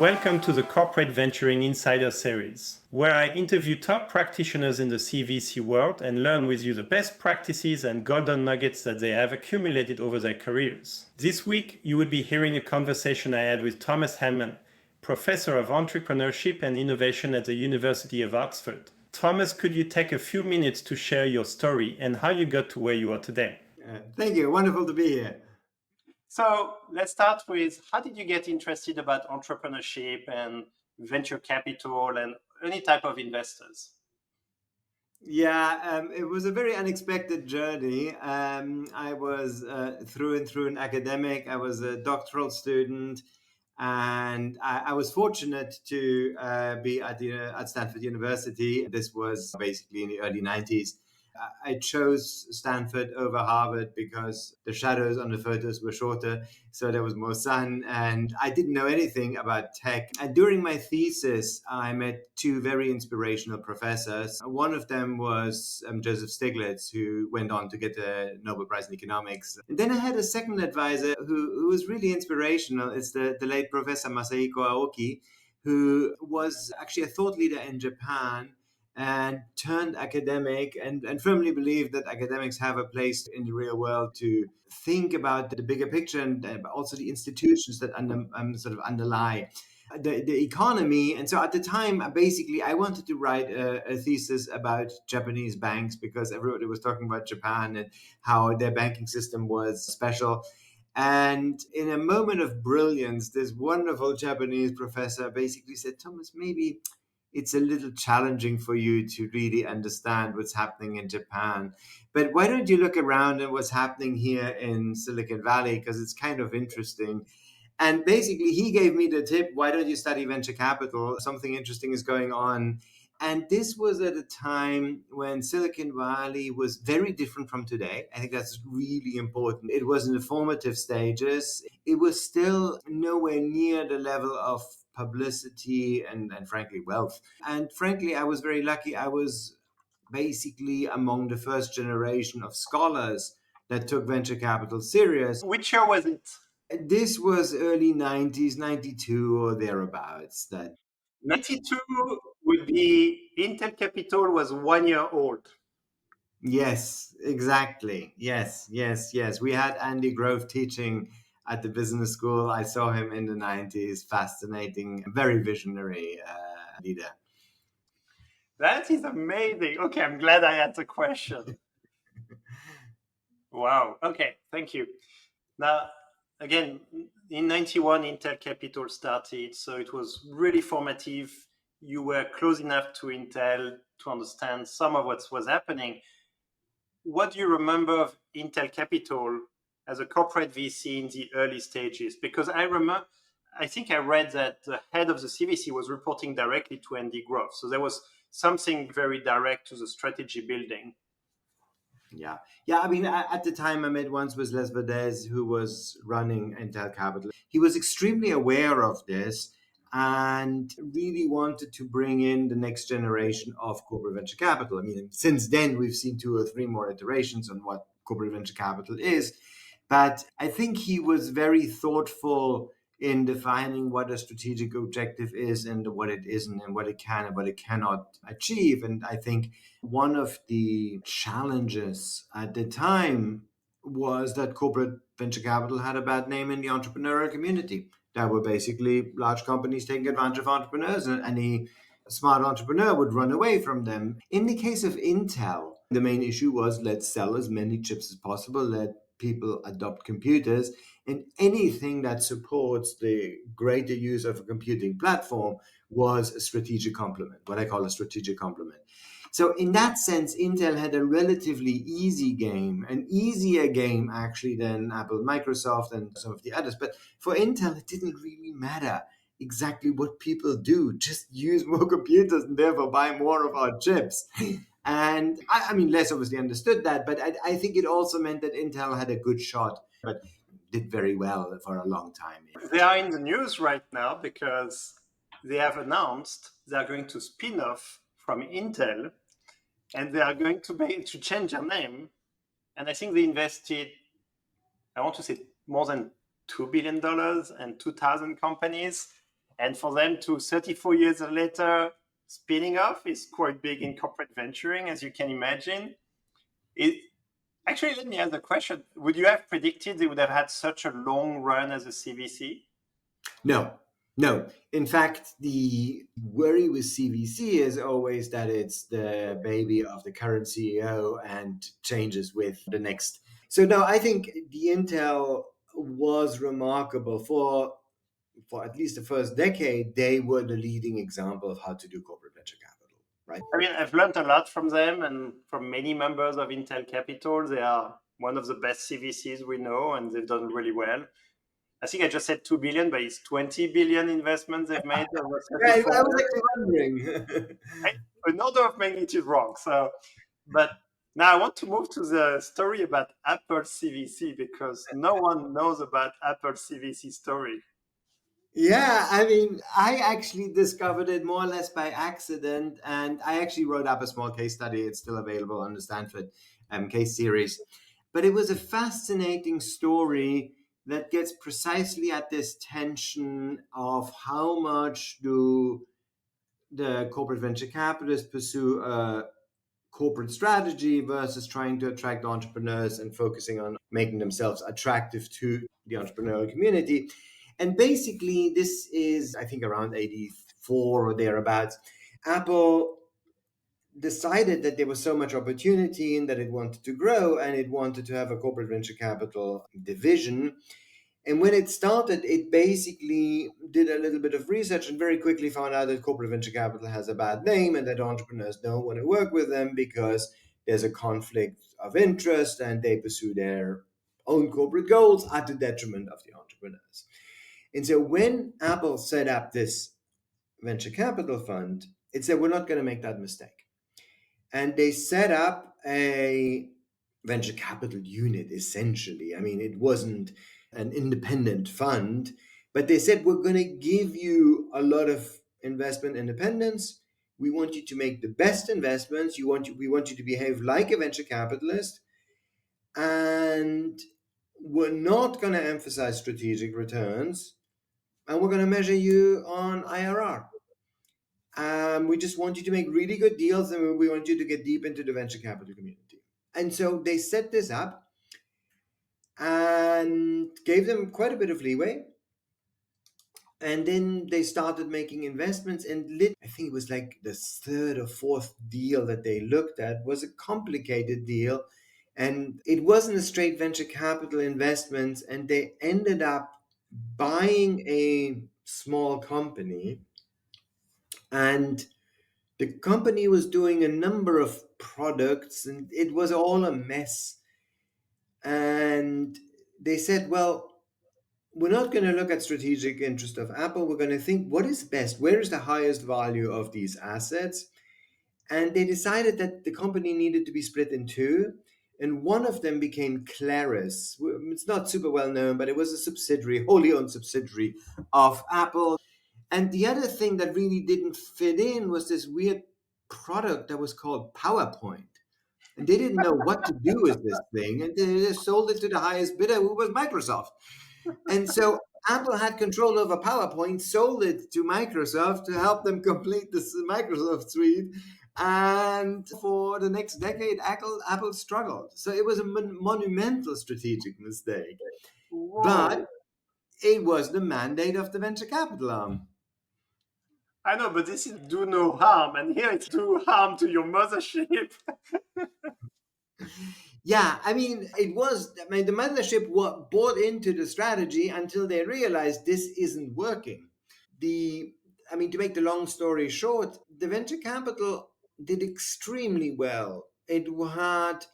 Welcome to the Corporate Venturing Insider Series, where I interview top practitioners in the CVC world and learn with you the best practices and golden nuggets that they have accumulated over their careers. This week, you will be hearing a conversation I had with Thomas Hellmann, Professor of Entrepreneurship and Innovation at the University of Oxford. Thomas, could you take a few minutes to share your story and how you got to where you are today? Thank you. Wonderful to be here. So let's start with, how did you get interested about entrepreneurship and venture capital and any type of investors? Yeah, it was a very unexpected journey. I was through and through an academic. I was a doctoral student, and I was fortunate to be at Stanford University. This was basically in the early 90s. I chose Stanford over Harvard because the shadows on the photos were shorter, so there was more sun, and I didn't know anything about tech. And during my thesis, I met two very inspirational professors. One of them was Joseph Stiglitz, who went on to get the Nobel Prize in Economics. And then I had a second advisor who was really inspirational. It's the late Professor Masahiko Aoki, who was actually a thought leader in Japan and turned academic and firmly believed that academics have a place in the real world to think about the bigger picture and also the institutions that sort of underlie the economy. And so at the time, basically, I wanted to write a thesis about Japanese banks because everybody was talking about Japan and how their banking system was special. And in a moment of brilliance, this wonderful Japanese professor basically said, Thomas, maybe it's a little challenging for you to really understand what's happening in Japan. But why don't you look around at what's happening here in Silicon Valley? Because it's kind of interesting. And basically, he gave me the tip, why don't you study venture capital? Something interesting is going on. And this was at a time when Silicon Valley was very different from today. I think that's really important. It was in the formative stages. It was still nowhere near the level of publicity and frankly, wealth. And frankly, I was very lucky. I was basically among the first generation of scholars that took venture capital serious. Which year was it? This was early 90s, 92 or thereabouts. That 92 would be Intel Capital was 1 year old. Yes, exactly. Yes. We had Andy Grove teaching at the business school. I saw him in the 90s. Fascinating, very visionary leader. That is amazing. Okay, I'm glad I had the question. Wow. Okay, thank you. Now, again, in 91, Intel Capital started, so it was really formative. You were close enough to Intel to understand some of what was happening. What do you remember of Intel Capital as a corporate VC in the early stages? Because I think I read that the head of the CVC was reporting directly to Andy Grove. So there was something very direct to the strategy building. Yeah. I mean, at the time I met once was Les Verdez, who was running Intel Capital. He was extremely aware of this and really wanted to bring in the next generation of corporate venture capital. I mean, since then, we've seen 2 or 3 more iterations on what corporate venture capital is. But I think he was very thoughtful in defining what a strategic objective is and what it isn't and what it can and what it cannot achieve. And I think one of the challenges at the time was that corporate venture capital had a bad name in the entrepreneurial community. There were basically large companies taking advantage of entrepreneurs, and any smart entrepreneur would run away from them. In the case of Intel, the main issue was let's sell as many chips as possible, let people adopt computers, and anything that supports the greater use of a computing platform was a strategic complement, what I call a strategic complement. So in that sense, Intel had a relatively easy game, an easier game actually than Apple, Microsoft, and some of the others. But for Intel, it didn't really matter exactly what people do. Just use more computers and therefore buy more of our chips. And I mean, Les obviously understood that, but I think it also meant that Intel had a good shot, but did very well for a long time. They are in the news right now because they have announced they are going to spin off from Intel and they are going to change their name. And I think they invested, I want to say, more than $2 billion and 2,000 companies. And for them to 34 years later spinning off is quite big in corporate venturing, as you can imagine. Actually, let me ask the question. Would you have predicted they would have had such a long run as a CVC? No, no. In fact, the worry with CVC is always that it's the baby of the current CEO and changes with the next. So no, I think the Intel was remarkable for at least the first decade. They were the leading example of how to do corporate venture capital, right? I mean, I've learned a lot from them and from many members of Intel Capital. They are one of the best CVCs we know, and they've done really well. I think I just said 2 billion, but it's 20 billion investments they've made over Yeah, 34 I was years. actually wondering. An order of magnitude wrong. So, but now I want to move to the story about Apple CVC because no one knows about Apple CVC story. Yeah, I mean, I actually discovered it more or less by accident, and I actually wrote up a small case study. It's still available on the Stanford case series. But it was a fascinating story that gets precisely at this tension of how much do the corporate venture capitalists pursue a corporate strategy versus trying to attract entrepreneurs and focusing on making themselves attractive to the entrepreneurial community. And basically, this is, I think, around 84 or thereabouts. Apple decided that there was so much opportunity and that it wanted to grow and it wanted to have a corporate venture capital division. And when it started, it basically did a little bit of research and very quickly found out that corporate venture capital has a bad name and that entrepreneurs don't want to work with them because there's a conflict of interest and they pursue their own corporate goals at the detriment of the entrepreneurs. And so when Apple set up this venture capital fund, it said, we're not going to make that mistake. And they set up a venture capital unit, essentially. I mean, it wasn't an independent fund, but they said, we're going to give you a lot of investment independence. We want you to make the best investments. We want you to behave like a venture capitalist. And we're not going to emphasize strategic returns. And we're going to measure you on IRR. We just want you to make really good deals and we want you to get deep into the venture capital community. And so they set this up and gave them quite a bit of leeway. And then they started making investments, and I think it was like the third or fourth deal that they looked at was a complicated deal. And it wasn't a straight venture capital investment. And they ended up buying a small company, and the company was doing a number of products and it was all a mess. And they said, well, we're not going to look at strategic interest of Apple. We're going to think what is best, where is the highest value of these assets. And they decided that the company needed to be split in two. And one of them became Claris. It's not super well known, but it was a subsidiary, wholly owned subsidiary of Apple. And the other thing that really didn't fit in was this weird product that was called PowerPoint. And they didn't know what to do with this thing. And they just sold it to the highest bidder, who was Microsoft. And so Apple had control over PowerPoint, sold it to Microsoft to help them complete this Microsoft suite. And for the next decade, Apple struggled. So it was a monumental strategic mistake. Whoa. But it was the mandate of the venture capital arm. I know, but this is do no harm, and here it's do harm to your mothership. Yeah, I mean, the mothership bought into the strategy until they realized this isn't working. To make the long story short, the venture capital did extremely well. It had,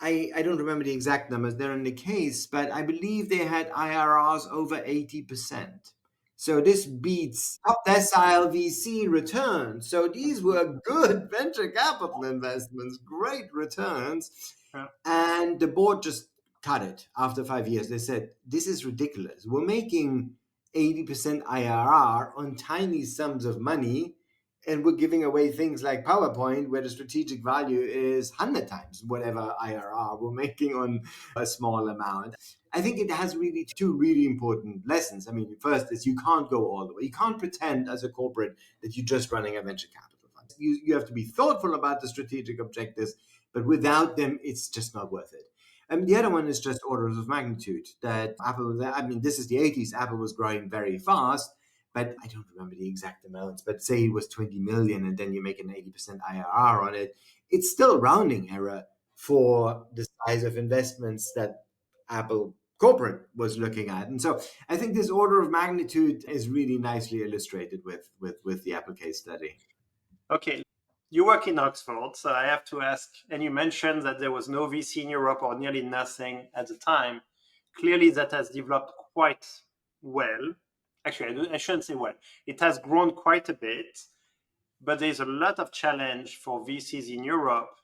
I don't remember the exact numbers, they're in the case, but I believe they had IRRs over 80%. So this beats top decile VC returns. So these were good venture capital investments, great returns. Yeah. And the board just cut it after 5 years. They said, this is ridiculous. We're making 80% IRR on tiny sums of money. and we're giving away things like PowerPoint, where the strategic value is 100 times whatever IRR we're making on a small amount. I think it has really two really important lessons. I mean, first is you can't go all the way. You can't pretend as a corporate that you're just running a venture capital fund. You have to be thoughtful about the strategic objectives, but without them, it's just not worth it. And the other one is just orders of magnitude. That Apple, I mean, this is the 80s. Apple was growing very fast, but I don't remember the exact amounts. But say it was 20 million, and then you make an 80% IRR on it. It's still rounding error for the size of investments that Apple corporate was looking at. And so I think this order of magnitude is really nicely illustrated with the Apple case study. Okay, you work in Oxford, so I have to ask, and you mentioned that there was no VC in Europe or nearly nothing at the time. Clearly that has developed quite well. Actually, I shouldn't say well. It has grown quite a bit, but there's a lot of challenge for VCs in Europe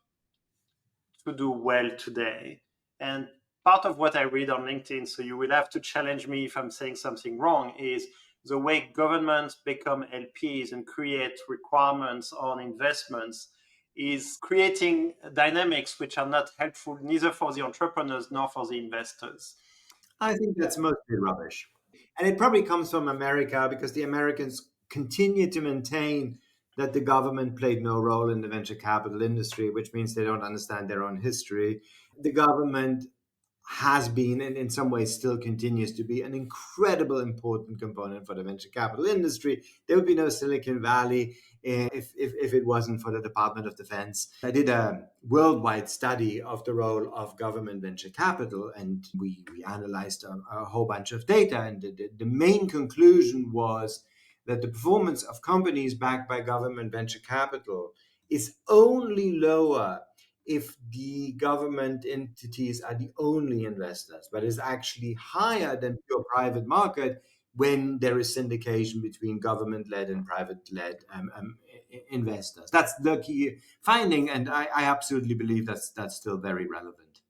to do well today. And part of what I read on LinkedIn, so you will have to challenge me if I'm saying something wrong, is the way governments become LPs and create requirements on investments is creating dynamics which are not helpful neither for the entrepreneurs nor for the investors. I think that's mostly rubbish. And it probably comes from America, because the Americans continue to maintain that the government played no role in the venture capital industry, which means they don't understand their own history. The government has been, and in some ways still continues to be, an incredible important component for the venture capital industry. There would be no Silicon Valley if it wasn't for the Department of Defense. I did a worldwide study of the role of government venture capital, and we analyzed a whole bunch of data. And the main conclusion was that the performance of companies backed by government venture capital is only lower if the government entities are the only investors, but is actually higher than pure private market when there is syndication between government-led and private-led investors. That's the key finding, and I absolutely believe that's still very relevant.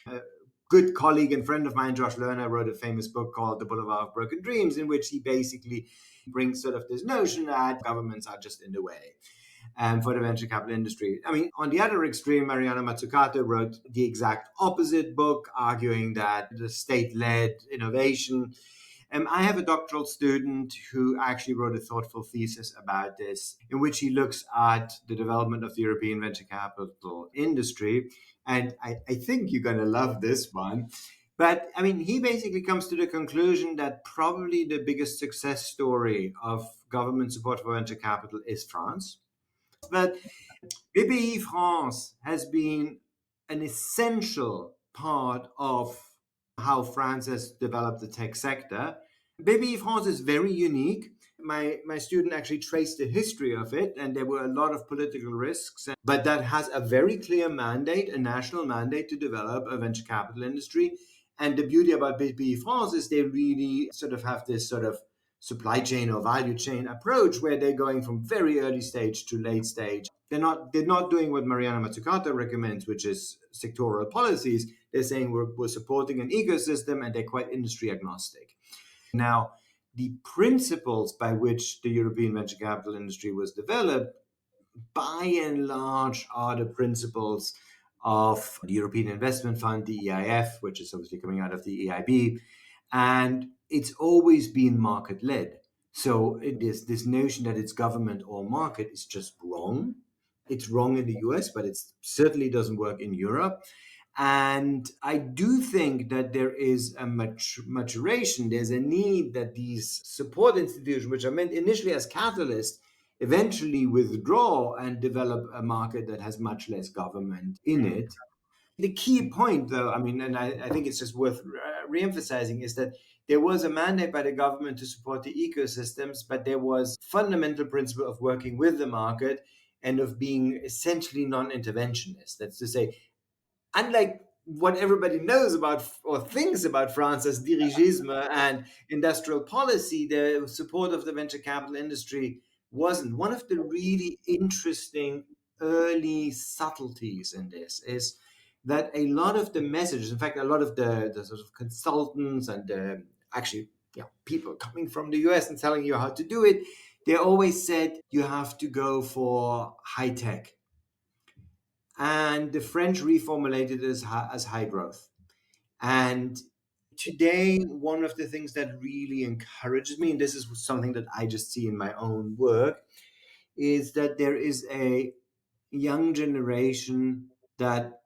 A good colleague and friend of mine, Josh Lerner, wrote a famous book called The Boulevard of Broken Dreams, in which he basically brings sort of this notion that governments are just in the way for the venture capital industry. I mean, on the other extreme, Mariana Mazzucato wrote the exact opposite book, arguing that the state-led innovation. I have a doctoral student who actually wrote a thoughtful thesis about this, in which he looks at the development of the European venture capital industry. And I think you're going to love this one. But I mean, he basically comes to the conclusion that probably the biggest success story of government support for venture capital is France. But BPI France has been an essential part of how France has developed the tech sector. BPI France is very unique. My student actually traced the history of it, and there were a lot of political risks, but that has a very clear mandate, a national mandate, to develop a venture capital industry. And the beauty about BPI France is they really sort of have this sort of supply chain or value chain approach, where they're going from very early stage to late stage. They're not doing what Mariana Mazzucato recommends, which is sectoral policies. They're saying we're supporting an ecosystem, and they're quite industry agnostic. Now, the principles by which the European venture capital industry was developed, by and large, are the principles of the European Investment Fund, the EIF, which is obviously coming out of the EIB. And it's always been market-led. So this notion that it's government or market is just wrong. It's wrong in the US, but it certainly doesn't work in Europe. And I do think that there is a maturation. There's a need that these support institutions, which are meant initially as catalysts, eventually withdraw and develop a market that has much less government in it. The key point, though, I mean, and I think it's just worth re-emphasizing, is that there was a mandate by the government to support the ecosystems, but there was fundamental principle of working with the market and of being essentially non-interventionist. That's to say, unlike what everybody knows about or thinks about France as dirigisme and industrial policy, the support of the venture capital industry wasn't. One of the really interesting early subtleties in this is that a lot of the messages, in fact, a lot of the sort of consultants and actually people coming from the US and telling you how to do it, they always said you have to go for high tech. And the French reformulated it as high growth. And today, one of the things that really encourages me, and this is something that I just see in my own work, is that there is a young generation that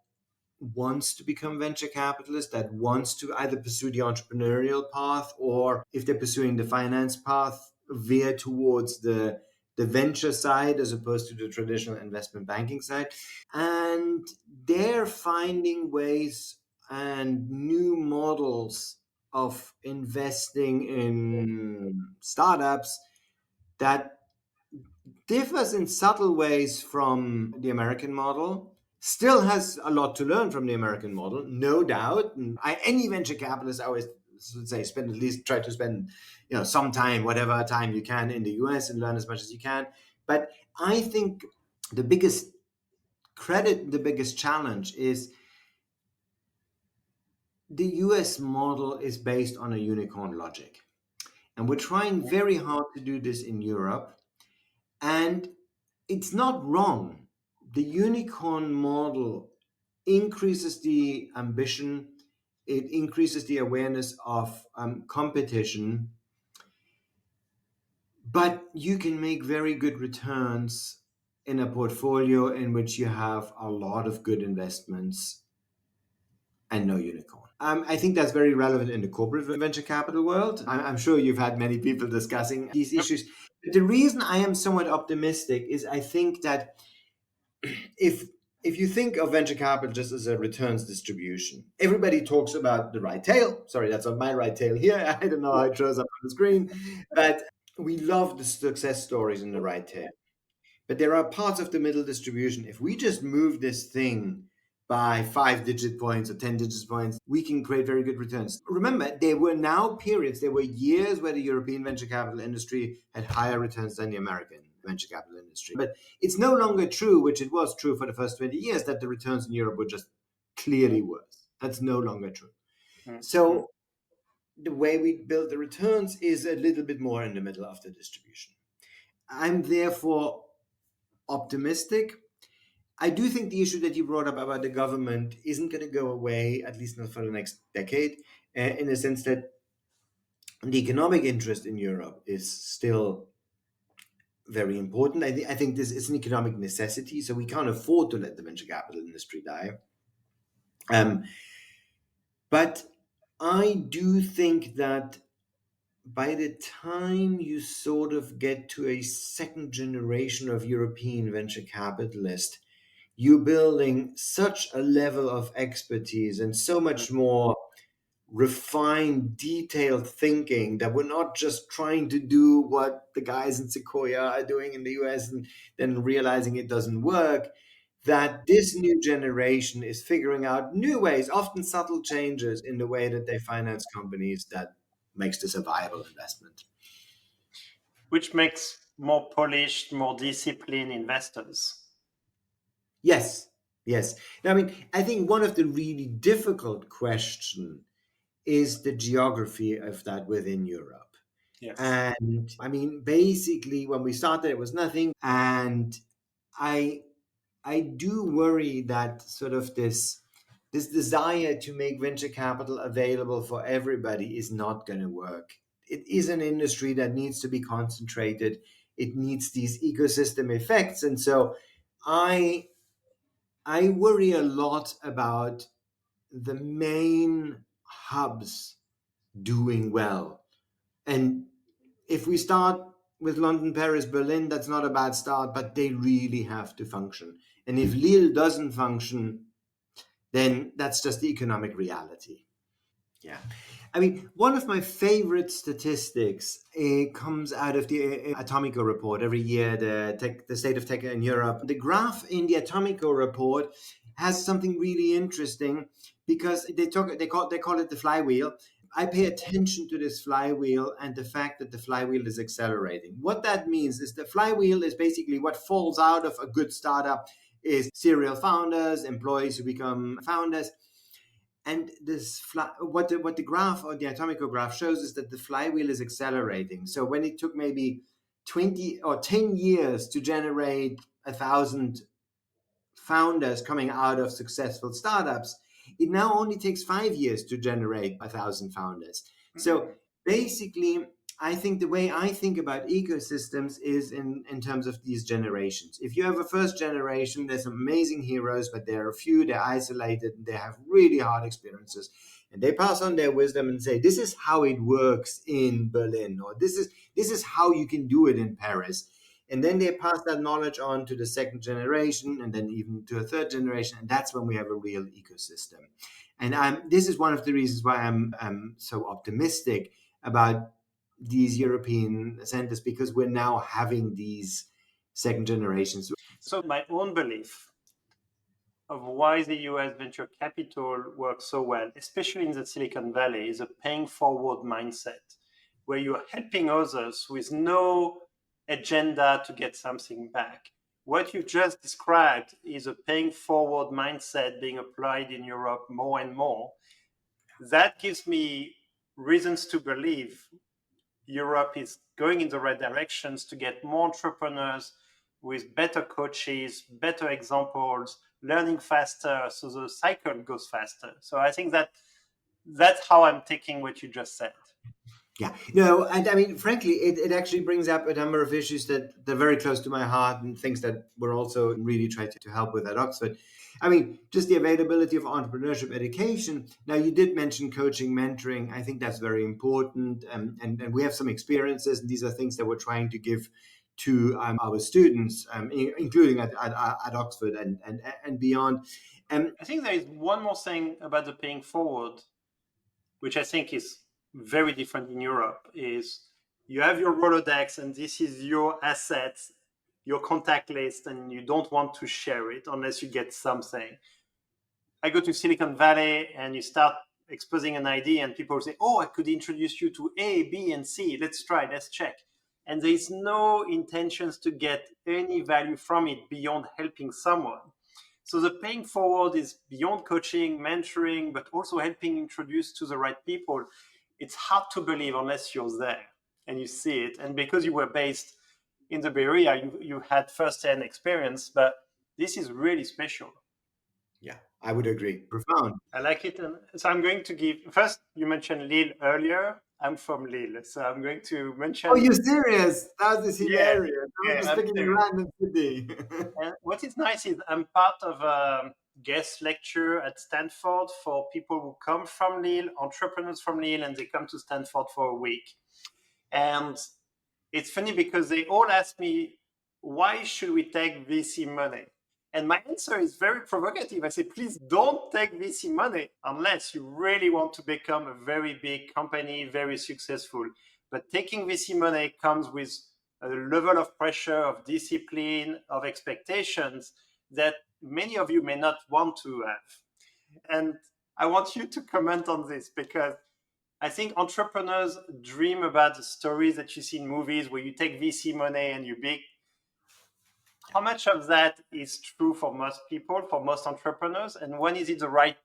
wants to become venture capitalists, that wants to either pursue the entrepreneurial path, or if they're pursuing the finance path, veer towards the venture side as opposed to the traditional investment banking side. And they're finding ways and new models of investing in startups that differs in subtle ways from the American model, still has a lot to learn from the American model, no doubt. And any venture capitalist, I always say, try to spend some time, whatever time you can, in the US and learn as much as you can. But I think the biggest the biggest challenge is the US model is based on a unicorn logic. And we're trying very hard to do this in Europe. And it's not wrong. The unicorn model increases the ambition, it increases the awareness of competition, but you can make very good returns in a portfolio in which you have a lot of good investments and no unicorn. I think that's very relevant in the corporate venture capital world. I'm sure you've had many people discussing these issues. But the reason I am somewhat optimistic is I think that if you think of venture capital just as a returns distribution, everybody talks about the right tail. Sorry, that's on my right tail here. I don't know how it shows up on the screen, but we love the success stories in the right tail. But there are parts of the middle distribution. If we just move this thing by 5-digit points or 10-digit points, we can create very good returns. Remember, there were years where the European venture capital industry had higher returns than the American venture capital industry. But it's no longer true, which it was true for the first 20 years, that the returns in Europe were just clearly worse. That's no longer true. So the way we build the returns is a little bit more in the middle of the distribution. I'm therefore optimistic. I do think the issue that you brought up about the government isn't going to go away, at least not for the next decade, in the sense that the economic interest in Europe is still very important. I think this is an economic necessity, so we can't afford to let the venture capital industry die. But I do think that by the time you sort of get to a second generation of European venture capitalists, you're building such a level of expertise and so much more refined, detailed thinking that we're not just trying to do what the guys in Sequoia are doing in the US and then realizing it doesn't work, that this new generation is figuring out new ways, often subtle changes in the way that they finance companies that makes this a viable investment. Which makes more polished, more disciplined investors. Yes. Now, I think one of the really difficult questions is the geography of that within Europe. Yes. And basically, when we started, it was nothing. And I do worry that sort of this desire to make venture capital available for everybody is not going to work. It is an industry that needs to be concentrated. It needs these ecosystem effects. And so I worry a lot about the main hubs doing well. And if we start with London, Paris, Berlin, that's not a bad start, but they really have to function. And if Lille doesn't function, then that's just the economic reality. Yeah. One of my favorite statistics comes out of the Atomico report every year, the state of tech in Europe. The graph in the Atomico report has something really interesting because they call it the flywheel. I pay attention to this flywheel and the fact that the flywheel is accelerating. What that means is the flywheel is basically what falls out of a good startup is serial founders, employees who become founders. And what the graph or the Atomico graph shows is that the flywheel is accelerating. So when it took maybe 20 or 10 years to generate 1,000 founders coming out of successful startups, it now only takes 5 years to generate 1,000 founders. So basically, I think the way I think about ecosystems is in terms of these generations. If you have a first generation, there's amazing heroes, but there are few, they're isolated, and they have really hard experiences. And they pass on their wisdom and say, this is how it works in Berlin, or this is how you can do it in Paris. And then they pass that knowledge on to the second generation, and then even to a third generation. And that's when we have a real ecosystem. And this is one of the reasons why I'm so optimistic about these European centers, because we're now having these second generations. So my own belief of why the US venture capital works so well, especially in the Silicon Valley, is a paying forward mindset, where you're helping others with no agenda to get something back. What you just described is a paying forward mindset being applied in Europe more and more. That gives me reasons to believe Europe is going in the right directions to get more entrepreneurs with better coaches, better examples, learning faster, so the cycle goes faster. So I think that's how I'm taking what you just said. Yeah, no, and I mean, frankly, it actually brings up a number of issues that they're very close to my heart, and things that we're also really trying to help with at Oxford. I mean, just the availability of entrepreneurship education. Now, you did mention coaching, mentoring. I think that's very important. And we have some experiences, and these are things that we're trying to give to our students, including at Oxford and beyond. I think there is one more thing about the paying forward, which I think is very different in Europe, is you have your Rolodex, and this is your assets, your contact list, and you don't want to share it unless you get something. I go to Silicon Valley and you start exposing an idea, and people say, oh, I could introduce you to A, B, and C. Let's try, let's check. And there is no intentions to get any value from it beyond helping someone. So the paying forward is beyond coaching, mentoring, but also helping introduce to the right people. It's hard to believe unless you're there and you see it. And because you were based in the Bay Area, you had first-hand experience, but this is really special. Yeah, I would agree. Profound. I like it. And so I'm going to give, first, you mentioned Lille earlier. I'm from Lille, so I'm going to mention. Oh, you're serious? That was hilarious. Yeah, I'm just picking a random city. And what is nice is I'm part of a guest lecture at Stanford for people who come from Lille, entrepreneurs from Lille, and they come to Stanford for a week. And it's funny because they all ask me, why should we take VC money? And my answer is very provocative. I say, please don't take VC money unless you really want to become a very big company, very successful. But taking VC money comes with a level of pressure, of discipline, of expectations that many of you may not want to have. And I want you to comment on this, because I think entrepreneurs dream about the stories that you see in movies where you take VC money and you big. How much of that is true for most people, for most entrepreneurs? And when is it the right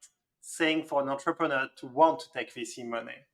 thing for an entrepreneur to want to take VC money?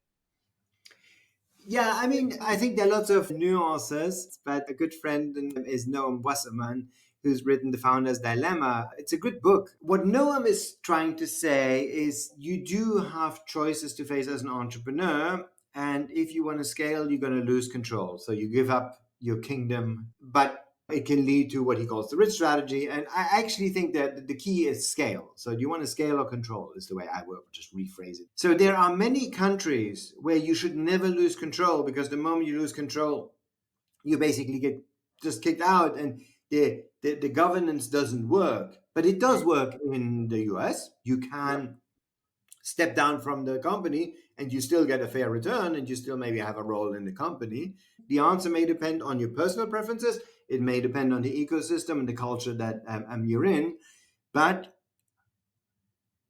Yeah, I mean, I think there are lots of nuances, but a good friend is Noam Wasserman, who's written The Founder's Dilemma. It's a good book. What Noam is trying to say is you do have choices to face as an entrepreneur. And if you want to scale, you're going to lose control. So you give up your kingdom, but it can lead to what he calls the rich strategy. And I actually think that the key is scale. So do you want to scale or control is the way I will just rephrase it. So there are many countries where you should never lose control, because the moment you lose control, you basically get just kicked out, and the governance doesn't work. But it does work in the US. You can step down from the company and you still get a fair return, and you still maybe have a role in the company. The answer may depend on your personal preferences. It may depend on the ecosystem and the culture that you're in. But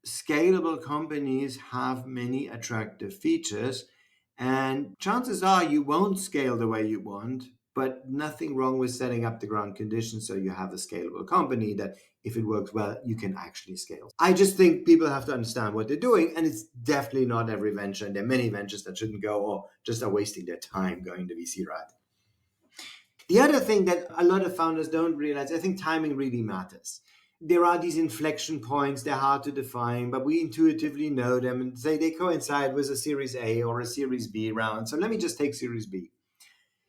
scalable companies have many attractive features, and chances are you won't scale the way you want, but nothing wrong with setting up the ground conditions so you have a scalable company that, if it works well, you can actually scale. I just think people have to understand what they're doing, and it's definitely not every venture, and there are many ventures that shouldn't go or just are wasting their time going the VC route. The other thing that a lot of founders don't realize, I think timing really matters. There are these inflection points, they're hard to define, but we intuitively know them and say they coincide with a Series A or a Series B round. So let me just take Series B.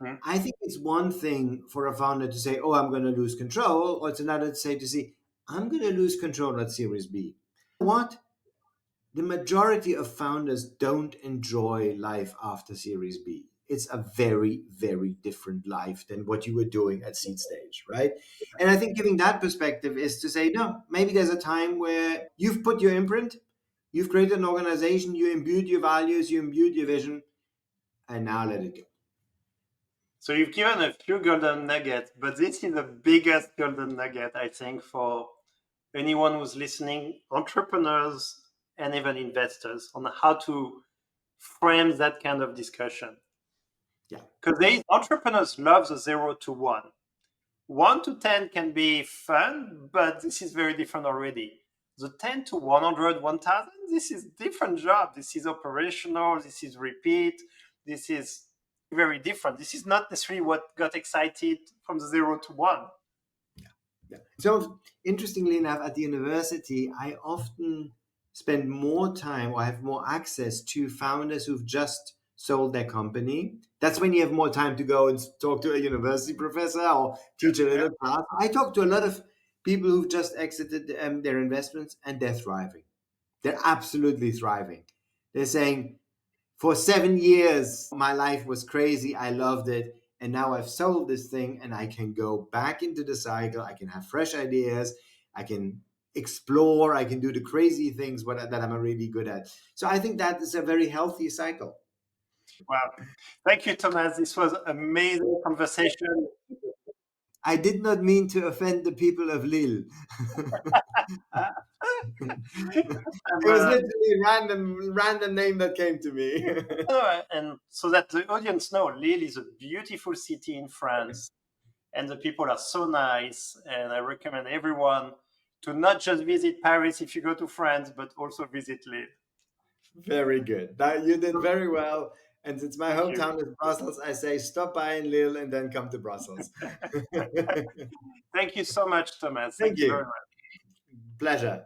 Hmm. I think it's one thing for a founder to say, oh, I'm going to lose control, or it's another to say, I'm going to lose control at Series B. What? The majority of founders don't enjoy life after Series B. It's a very, very different life than what you were doing at seed stage, right? And I think giving that perspective is to say, no, maybe there's a time where you've put your imprint, you've created an organization, you imbued your values, you imbued your vision, and now let it go. So you've given a few golden nuggets, but this is the biggest golden nugget, I think, for anyone who's listening, entrepreneurs and even investors, on how to frame that kind of discussion. Yeah. Because entrepreneurs love the 0 to 1. 1 to 10 can be fun, but this is very different already. The 10 to 100, 1000, this is different job. This is operational. This is repeat. This is very different. This is not necessarily what got excited from the 0 to 1. Yeah. So interestingly enough, at the university, I often spend more time or have more access to founders who've just sold their company. That's when you have more time to go and talk to a university professor or teach a little class. I talk to a lot of people who've just exited their investments and they're thriving. They're absolutely thriving. They're saying, for 7 years, my life was crazy. I loved it. And now I've sold this thing and I can go back into the cycle. I can have fresh ideas. I can explore. I can do the crazy things that I'm really good at. So I think that is a very healthy cycle. Wow. Thank you, Thomas. This was amazing conversation. I did not mean to offend the people of Lille. It was literally a random name that came to me. and so that the audience know, Lille is a beautiful city in France, and the people are so nice. And I recommend everyone to not just visit Paris if you go to France, but also visit Lille. Very good. You did very well. And since my Thank you. hometown is Brussels, I say stop by in Lille and then come to Brussels. Thank you so much, Thomas. Thank Thank you very you. much. Pleasure.